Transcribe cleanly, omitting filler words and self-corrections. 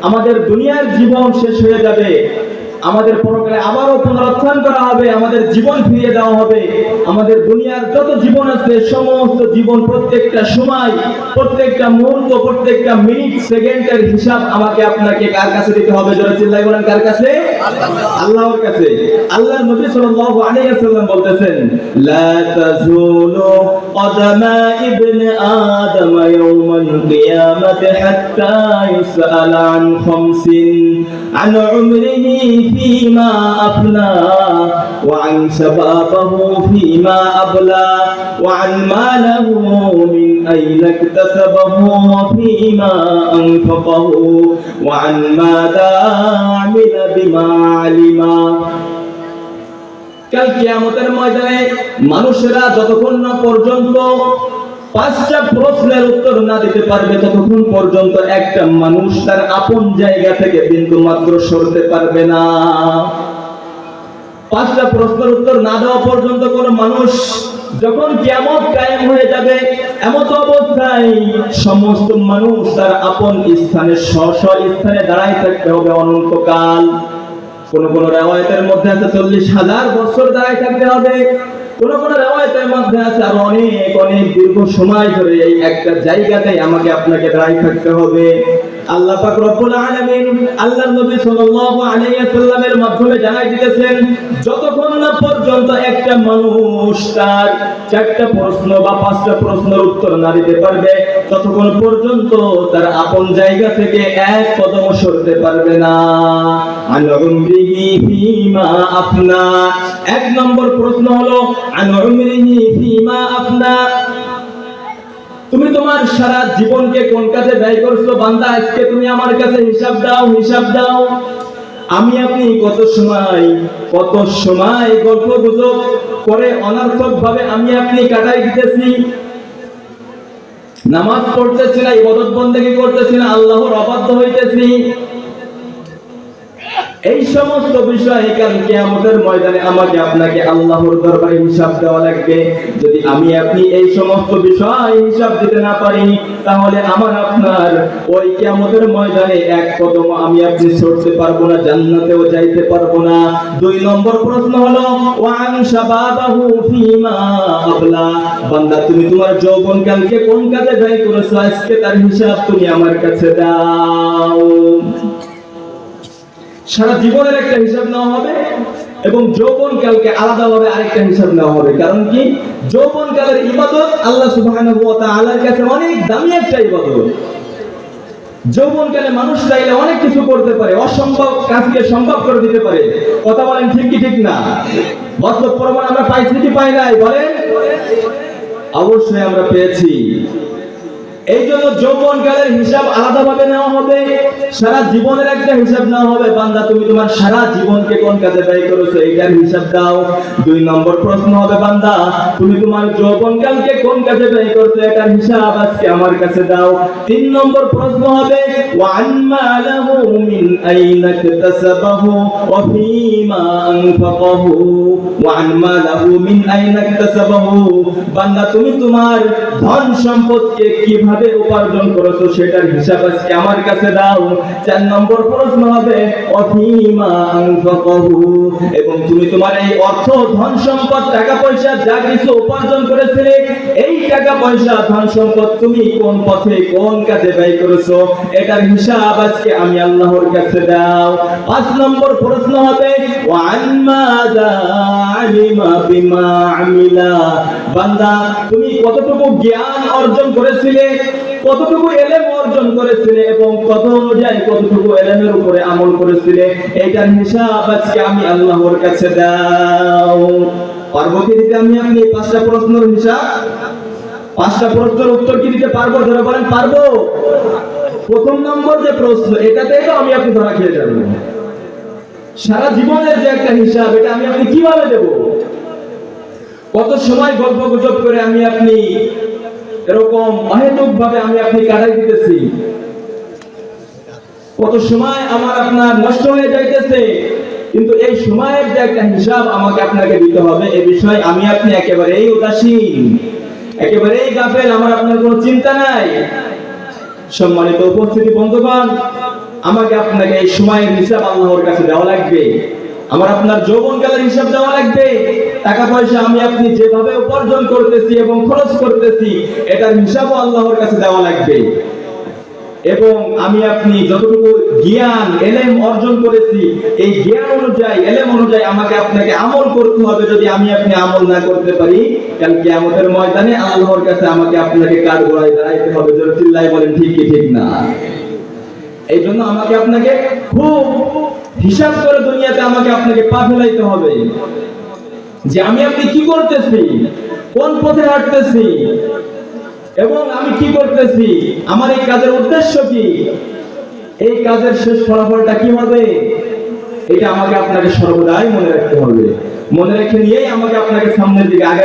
আমাদের দুনিয়ার জীবন শেষ হয়ে যাবে, আমাদের পরকালে আবারও পুনরুত্থান করা হবে, আমাদের জীবন ফিরিয়ে দেওয়া হবে। আমাদের দুনিয়ার যত জীবন আছে সমস্ত জীবন, প্রত্যেকটা সময়, প্রত্যেকটা মুহূর্ত, প্রত্যেকটা মিনিট সেকেন্ডের হিসাব আমাকে আপনাকে কার কাছে দিতে হবে? জোরে চিল্লায় বলেন, কার কাছে? আল্লাহর কাছে। আল্লাহর নবী সাল্লাল্লাহু আলাইহি ওয়াসাল্লাম বলতেছেন, লা তাযুলু কদামা ইবনে আদম ইয়াওমাল কিয়ামাতি হাত্তা ইউসআলা আন খামসিন আন উমরিহি فيما أفنى وعن شبابه فيما أبلى وعن ماله من أين اكتسبه وفيما أنفقه وعن ماذا عمل بما علم। কাল কিয়ামতের ময়দানে মানুষেরা যতক্ষণ না পর্যন্ত 5টা প্রশ্নের উত্তর না দিতে পারবে ততক্ষণ পর্যন্ত একটা মানুষ তার আপন জায়গা থেকে বিন্দু মাত্র সরতে পারবে না। 5টা প্রশ্নের উত্তর না দেওয়া পর্যন্ত কোন মানুষ, যখন কিয়ামত কায়েম হয়ে যাবে এমত অবস্থায় সমস্ত মানুষ তার আপন স্থানে স্থানে দাঁড়ায় থাকতে হবে অনন্তকাল। কোন কোন রিওয়ায়াতের মধ্যে আছে 40,000 বছর দাঁড়ায় থাকতে হবে, কোন কোন রিওয়ায়াতের মধ্যে আছে আর অনেক অনেক দীর্ঘ সময় ধরে এই একটা জায়গাতে আমাকে আপনাকে দাঁড়ায় থাকতে হবে। আল্লাহ পাক রব্বুল আলামিন আল্লাহর নবী সাল্লাল্লাহু আলাইহি ওয়াসাল্লামের মাধ্যমে জানাই দিতেছেন, যতক্ষণ না পর্যন্ত একটা মানুষ তার 4টা প্রশ্ন বা 5টা প্রশ্নের উত্তর না দিতে পারবে ততক্ষণ পর্যন্ত তার আপন জায়গা থেকে এক কদম সরতে পারবে না। আন উমরিহি ফিমা আফনা, 1 নম্বর প্রশ্ন হলো আন উমরিহি ফিমা আফনা, তুমি তোমার সারা জীবনকে কোন কাজে ব্যয় করছো বান্দা? আজকে তুমি আমার কাছে হিসাব দাও, হিসাব দাও। আমি আপনি কত সময় গল্প গুজব করে অনর্থক ভাবে আমি আপনি কাটাই দিতেছি। নামাজ পড়তেছি না, ইবাদত বন্দেগী করতেছি না, আল্লাহর অবাধ্য হইতেছি। এই সমস্ত বিষয়ে কাল কিয়ামতের ময়দানে আমাকে আপনাকে আল্লাহর দরবারে হিসাব দেওয়া লাগবে। যদি আমি আপনি এই সমস্ত বিষয় হিসাব দিতে না পারি তাহলে আমার আপনার ওই কিয়ামতের ময়দানে এক কদম আমি আপনি সরতে পারবো না, জান্নাতেও যাইতে পারবো না। 2 নম্বর প্রশ্ন হলো ওয়ান শাবাবাহু ফিমা আবলা, বান্দা তুমি তোমার যৌবনকালকে কোন কাজে ব্যয় করেছো? আজকে তার হিসাব তুমি আমার কাছে দাও। সারা জীবনের একটা হিসাব নেওয়া হবে এবং যৌবনকালকে আলাদাভাবে আরেকটা হিসাব নেওয়া হবে। কারণ কি? যৌবনকালের ইবাদত আল্লাহ সুবহানাহু ওয়া তাআলার কাছে অনেক দামি একটা ইবাদত। যৌবনকালে মানুষ চাইলে অনেক কিছু করতে পারে, অসম্ভব কাজকে সম্ভব করে দিতে পারে। কথা বলেন ঠিক কি ঠিক না? বাস্তব প্রমাণ আমরা পাইছি কি পাই নাই বলেন? অবশ্যই আমরা পেয়েছি। এই জন্য যৌবনকালের হিসাব আলাদাভাবে নেওয়া হবে, সারা জীবনের একটা হিসাব নেওয়া হবে। বান্দা তুমি তোমার সারা জীবনকে কোন কাজে ব্যয় করেছো এইটার হিসাব দাও। 2 নম্বর প্রশ্ন হবে বান্দা তুমি তোমার যৌবনকালকে কোন কাজে ব্যয় করছো এটার হিসাব আজকে আমার কাছে দাও। 3 নম্বর প্রশ্ন হবে ওয়ান মালাহু মিন আইনা ইকতাসাবাহু ওয়া ফীমা আনফাকাহু, ওয়ান মালাহু মিন আইনা ইকতাসাবাহু, বান্দা তুমি তোমার ধন সম্পদকে কিভাবে উপার্জন করেছো সেটার হিসাব আজকে আমার কাছে দাও। 4 নম্বর প্রশ্ন হবে অফিমা আনফাকাহু, এবং তুমি তোমার এই অর্থ ধন সম্পদ টাকা পয়সা যা কিছু উপার্জন করেছিলে এই টাকা পয়সা ধন সম্পদ তুমি কোন পথে কোন কাজে ব্যয় করেছো এটার হিসাব আজকে আমি আল্লাহর কাছে দাও। 5 নম্বর প্রশ্ন হবে ওয়ান মাযা আলিমা বিমা আমিলা, বান্দা তুমি কতটুকু জ্ঞান অর্জন করেছিলে, কতটুকু ইলম অর্জন করেছিলে এবং কত অনুযায়ী কতটুকু ইলমের উপরে আমল করেছিলে এটার হিসাব আজকে আমি আল্লাহর কাছে দাও। পারবো কি দিতে আমি আপনি 5টা প্রশ্নের হিসাব? 5টা প্রশ্নের উত্তর কি দিতে পারবো? ধরে বলেন পারবো? 1 নম্বর যে প্রশ্ন এটাতেই তো আমি আপনি ধরা খেয়ে যাবো। সারা জীবনের যে একটা হিসাব এটা আমি আপনি কিভাবে দেব? কত সময় গল্প গুজব করে আমি আপনি এরকম অহেতুক ভাবে আমি আপনি কাটাই দিতেছি, কত সময় আমার আপনার নষ্ট হয়ে যাইতেছে, কিন্তু এই সময়ের যে একটা হিসাব আমাকে আপনাকে দিতে হবে এই বিষয়ে আমি আপনি একেবারেই উদাসীন, একেবারেই গাফেল, আমার আপনার কোনো চিন্তা নাই। সম্মানিত উপস্থিতি বন্ধুগণ, আমাকে আপনাকে এই সময়ের হিসাব আল্লাহর কাছে দেওয়া লাগবে। আমার আপনার যৌবনকালের হিসাব দেওয়া লাগবে। টাকা পয়সা আমি আপনি যেভাবে উপার্জন করতেছি এবং খরচ করতেছি, এটার হিসাবও আল্লাহর কাছে দেওয়া লাগবে। এবং আমি আপনি যতটুকু জ্ঞান এলেম অর্জন করেছি, এই জ্ঞান অনুযায়ী এলেম অনুযায়ী আমাকে আপনাকে আমল করতে হবে। যদি আমি আপনি আমল না করতে পারি, কাল কিয়ামতের ময়দানে আল্লাহর কাছে আমাকে আপনাকে কাঠগড়ায় দাঁড়াইতে হবে। জোরে চিল্লায় বলেন ঠিক কি ঠিক না? এই জন্য আমাকে আপনাকে খুব হিসাব করে দুনিয়াতে আমাকে আপনাকে পা ফেলাইতে হবে, যে আমি আপনি কি করতেছি, কোন পথে হাঁটতেছি এবং আমি কি করতেছি, আমার এই কাজের উদ্দেশ্য কি, এই কাজের শেষ ফলাফলটা কি হবে, এটা আমাকে আপনাকে সর্বদাই মনে রাখতে হবে। মনে রেখে নিয়েই আমাকে আপনাকে সামনের দিকে আগে